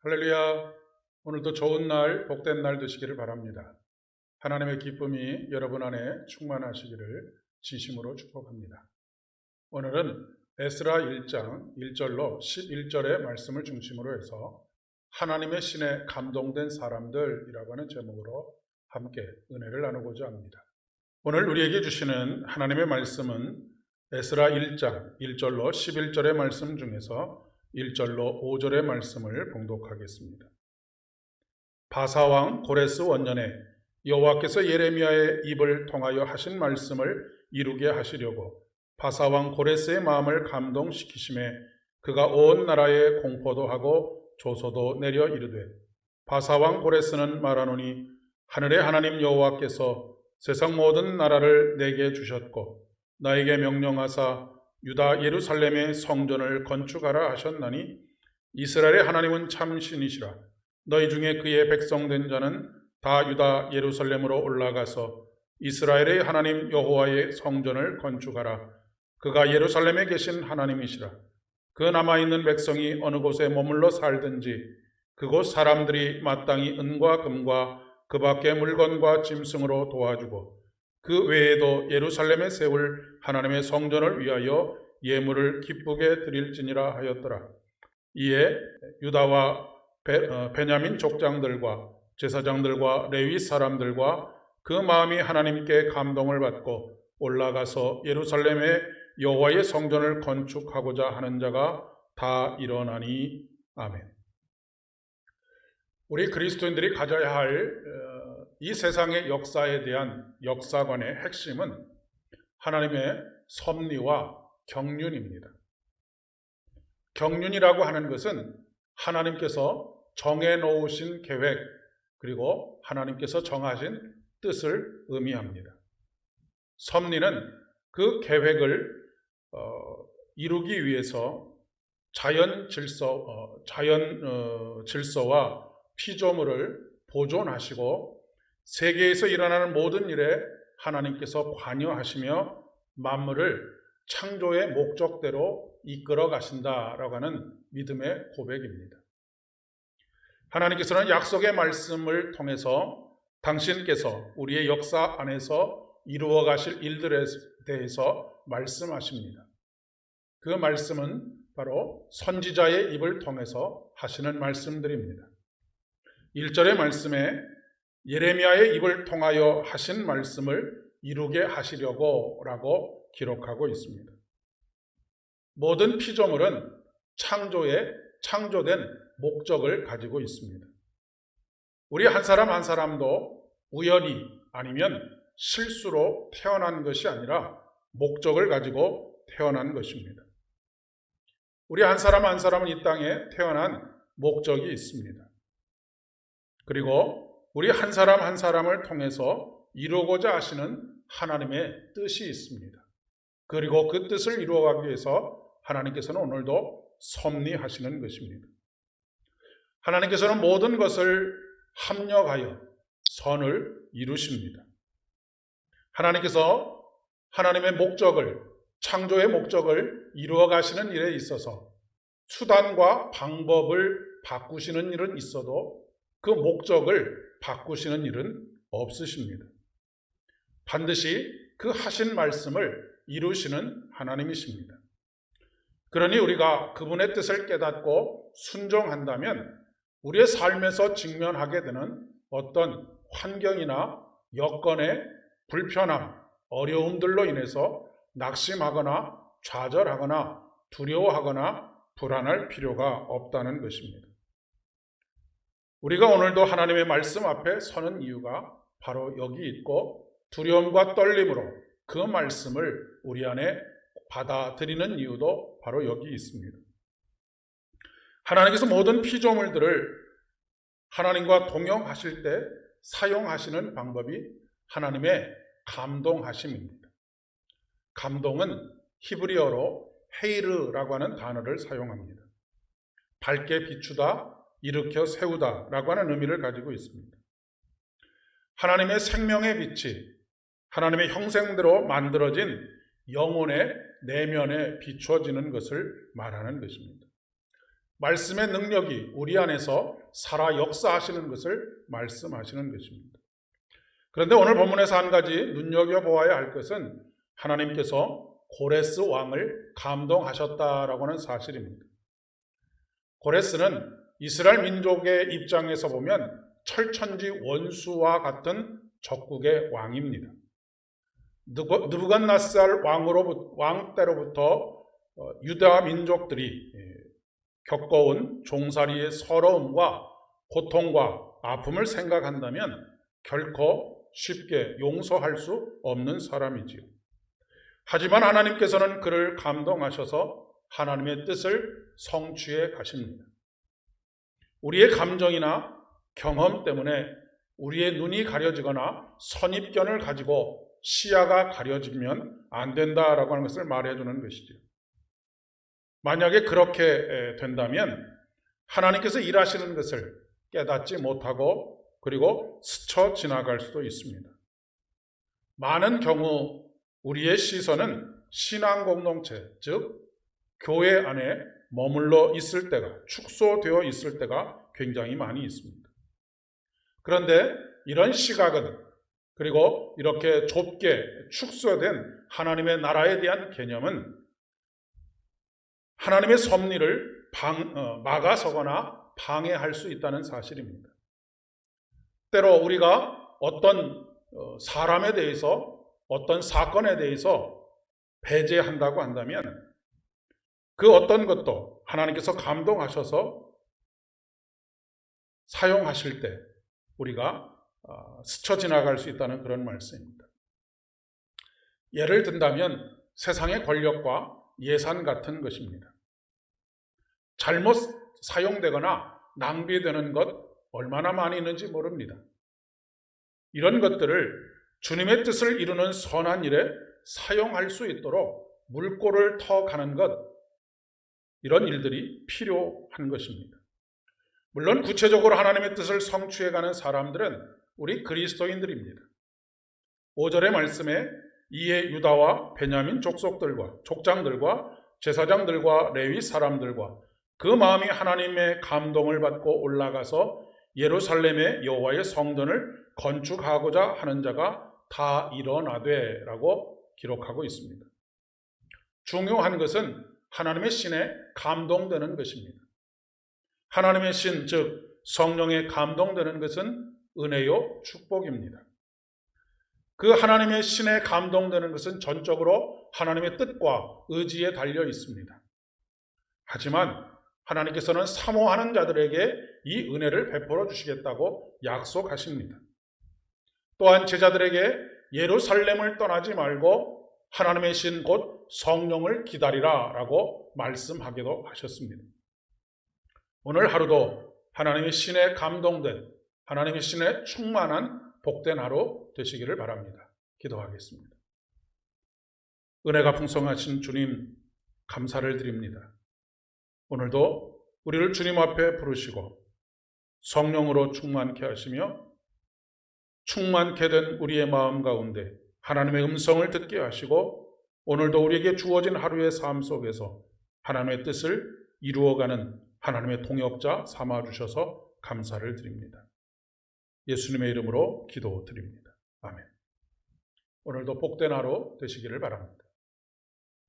할렐루야. 오늘도 좋은 날, 복된 날 되시기를 바랍니다. 하나님의 기쁨이 여러분 안에 충만하시기를 진심으로 축복합니다. 오늘은 에스라 1장 1절로 11절의 말씀을 중심으로 해서 하나님의 신에 감동된 사람들이라고 하는 제목으로 함께 은혜를 나누고자 합니다. 오늘 우리에게 주시는 하나님의 말씀은 에스라 1장 1절로 11절의 말씀 중에서 1절로 5절의 말씀을 봉독하겠습니다. 바사왕 고레스 원년에 여호와께서 예레미야의 입을 통하여 하신 말씀을 이루게 하시려고 바사왕 고레스의 마음을 감동시키심에 그가 온 나라에 공포도 하고 조소도 내려 이르되, 바사왕 고레스는 말하노니 하늘의 하나님 여호와께서 세상 모든 나라를 내게 주셨고 나에게 명령하사 유다 예루살렘의 성전을 건축하라 하셨나니 이스라엘의 하나님은 참 신이시라. 너희 중에 그의 백성된 자는 다 유다 예루살렘으로 올라가서 이스라엘의 하나님 여호와의 성전을 건축하라. 그가 예루살렘에 계신 하나님이시라. 그 남아있는 백성이 어느 곳에 머물러 살든지 그곳 사람들이 마땅히 은과 금과 그 밖의 물건과 짐승으로 도와주고 그 외에도 예루살렘에 세울 하나님의 성전을 위하여 예물을 기쁘게 드릴지니라 하였더라. 이에 유다와 베냐민 족장들과 제사장들과 레위 사람들과 그 마음이 하나님께 감동을 받고 올라가서 예루살렘에 여호와의 성전을 건축하고자 하는 자가 다 일어나니. 아멘. 우리 그리스도인들이 가져야 할 이 세상의 역사에 대한 역사관의 핵심은 하나님의 섭리와 경륜입니다. 경륜이라고 하는 것은 하나님께서 정해놓으신 계획, 그리고 하나님께서 정하신 뜻을 의미합니다. 섭리는 그 계획을 이루기 위해서 자연 질서와 피조물을 보존하시고 세계에서 일어나는 모든 일에 하나님께서 관여하시며 만물을 창조의 목적대로 이끌어 가신다라고 하는 믿음의 고백입니다. 하나님께서는 약속의 말씀을 통해서 당신께서 우리의 역사 안에서 이루어 가실 일들에 대해서 말씀하십니다. 그 말씀은 바로 선지자의 입을 통해서 하시는 말씀들입니다. 1절의 말씀에 예레미야의 입을 통하여 하신 말씀을 이루게 하시려고 라고 기록하고 있습니다. 모든 피조물은 창조된 목적을 가지고 있습니다. 우리 한 사람 한 사람도 우연히 아니면 실수로 태어난 것이 아니라 목적을 가지고 태어난 것입니다. 우리 한 사람 한 사람은 이 땅에 태어난 목적이 있습니다. 그리고 우리 한 사람 한 사람을 통해서 이루고자 하시는 하나님의 뜻이 있습니다. 그리고 그 뜻을 이루어가기 위해서 하나님께서는 오늘도 섭리하시는 것입니다. 하나님께서는 모든 것을 합력하여 선을 이루십니다. 하나님께서 하나님의 목적을, 창조의 목적을 이루어 가시는 일에 있어서 수단과 방법을 바꾸시는 일은 있어도 그 목적을 바꾸시는 일은 없으십니다. 반드시 그 하신 말씀을 이루시는 하나님이십니다. 그러니 우리가 그분의 뜻을 깨닫고 순종한다면 우리의 삶에서 직면하게 되는 어떤 환경이나 여건의 불편함, 어려움들로 인해서 낙심하거나 좌절하거나 두려워하거나 불안할 필요가 없다는 것입니다. 우리가 오늘도 하나님의 말씀 앞에 서는 이유가 바로 여기 있고 두려움과 떨림으로 그 말씀을 우리 안에 받아들이는 이유도 바로 여기 있습니다. 하나님께서 모든 피조물들을 하나님과 동행하실 때 사용하시는 방법이 하나님의 감동하심입니다. 감동은 히브리어로 헤이르라고 하는 단어를 사용합니다. 밝게 비추다, 일으켜 세우다라고 하는 의미를 가지고 있습니다. 하나님의 생명의 빛이 하나님의 형상대로 만들어진 영혼의 내면에 비추어지는 것을 말하는 것입니다. 말씀의 능력이 우리 안에서 살아 역사하시는 것을 말씀하시는 것입니다. 그런데 오늘 본문에서 한 가지 눈여겨보아야 할 것은 하나님께서 고레스 왕을 감동하셨다라고 하는 사실입니다. 고레스는 이스라엘 민족의 입장에서 보면 철천지 원수와 같은 적국의 왕입니다. 느부갓네살 왕 때로부터 유다 민족들이 겪어온 종살이의 서러움과 고통과 아픔을 생각한다면 결코 쉽게 용서할 수 없는 사람이지요. 하지만 하나님께서는 그를 감동하셔서 하나님의 뜻을 성취해 가십니다. 우리의 감정이나 경험 때문에 우리의 눈이 가려지거나 선입견을 가지고 시야가 가려지면 안 된다라고 하는 것을 말해주는 것이죠. 만약에 그렇게 된다면 하나님께서 일하시는 것을 깨닫지 못하고 그리고 스쳐 지나갈 수도 있습니다. 많은 경우 우리의 시선은 신앙 공동체, 즉 교회 안에 머물러 있을 때가, 축소되어 있을 때가 굉장히 많이 있습니다. 그런데 이런 시각은, 그리고 이렇게 좁게 축소된 하나님의 나라에 대한 개념은 하나님의 섭리를 막아서거나 방해할 수 있다는 사실입니다. 때로 우리가 어떤 사람에 대해서, 어떤 사건에 대해서 배제한다고 한다면 그 어떤 것도 하나님께서 감동하셔서 사용하실 때 우리가 스쳐 지나갈 수 있다는 그런 말씀입니다. 예를 든다면 세상의 권력과 예산 같은 것입니다. 잘못 사용되거나 낭비되는 것 얼마나 많이 있는지 모릅니다. 이런 것들을 주님의 뜻을 이루는 선한 일에 사용할 수 있도록 물꼬를 터가는 것, 이런 일들이 필요한 것입니다. 물론 구체적으로 하나님의 뜻을 성취해가는 사람들은 우리 그리스도인들입니다. 5절의 말씀에 이에 유다와 베냐민 족장들과 제사장들과 레위 사람들과 그 마음이 하나님의 감동을 받고 올라가서 예루살렘의 여호와의 성전을 건축하고자 하는 자가 다 일어나되 라고 기록하고 있습니다. 중요한 것은 하나님의 신에 감동되는 것입니다. 하나님의 신, 즉 성령에 감동되는 것은 은혜요 축복입니다. 그 하나님의 신에 감동되는 것은 전적으로 하나님의 뜻과 의지에 달려 있습니다. 하지만 하나님께서는 사모하는 자들에게 이 은혜를 베풀어 주시겠다고 약속하십니다. 또한 제자들에게 예루살렘을 떠나지 말고 하나님의 신 곧 성령을 기다리라 라고 말씀하기도 하셨습니다. 오늘 하루도 하나님의 신에 감동된, 하나님의 신에 충만한 복된 하루 되시기를 바랍니다. 기도하겠습니다. 은혜가 풍성하신 주님, 감사를 드립니다. 오늘도 우리를 주님 앞에 부르시고 성령으로 충만케 하시며 충만케 된 우리의 마음 가운데 하나님의 음성을 듣게 하시고 오늘도 우리에게 주어진 하루의 삶 속에서 하나님의 뜻을 이루어가는 하나님의 동역자 삼아주셔서 감사를 드립니다. 예수님의 이름으로 기도드립니다. 아멘. 오늘도 복된 하루 되시기를 바랍니다.